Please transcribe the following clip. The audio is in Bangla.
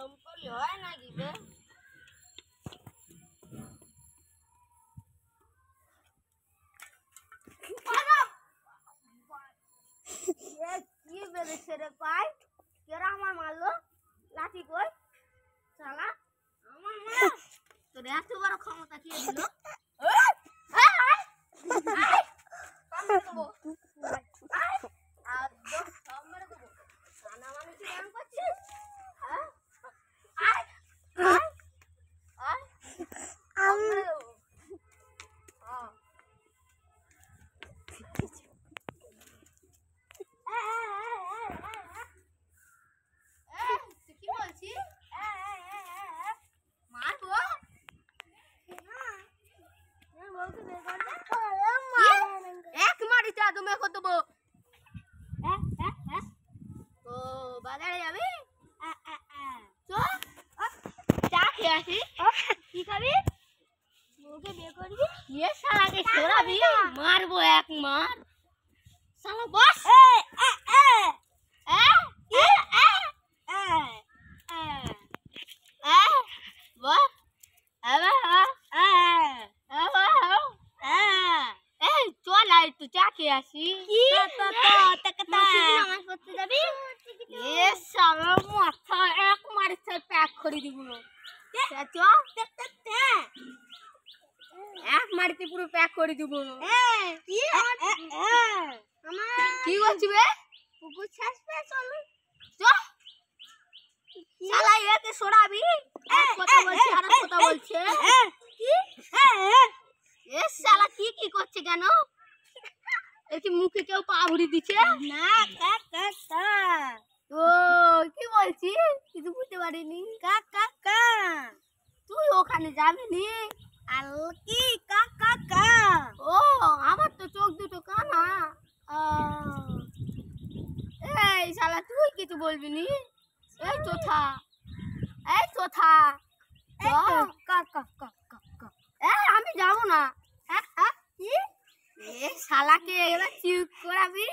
গরম করলে হয় নাকি বে? কি বেড়েছে রে পাই? কেরা আমার মারলো? লাঠি কই? শালা আমার মা তোর এত বড় ক্ষমতা কে দিল? বাজারে যাবি? চা খেয়ে আসি। কি খাবি? মুখে বের করবি? এ শালাকে সরাবি? মারবো এক মার। শালা বস। চল আর একটু চা খেয়ে আসি। নামাজ পড়তে যাবি? এ শালা মাথা এক মারিতে প্যাক করে দিব। এক মারিতে পুরো প্যাক করে দিব। কি করছি বে? কুকুর ছাড়বে চলো। শালা একে সরাবি? এক কথা বলছি আর এক কথা বলছে। কি? এ শালা কি কি করছে কেন? একি মুখে কেউ পা ভরি দিচ্ছে? না ও কি বলছি? কিছু বুঝতে পারিনি। তুই ওখানে যাবি নি? কি ও আমার তো চোখ দুটো কানা। এই শালা তুই কিছু বলবি নি? এই চোথা আমি যাবো না। শালাকে এবার চিপ করাবি?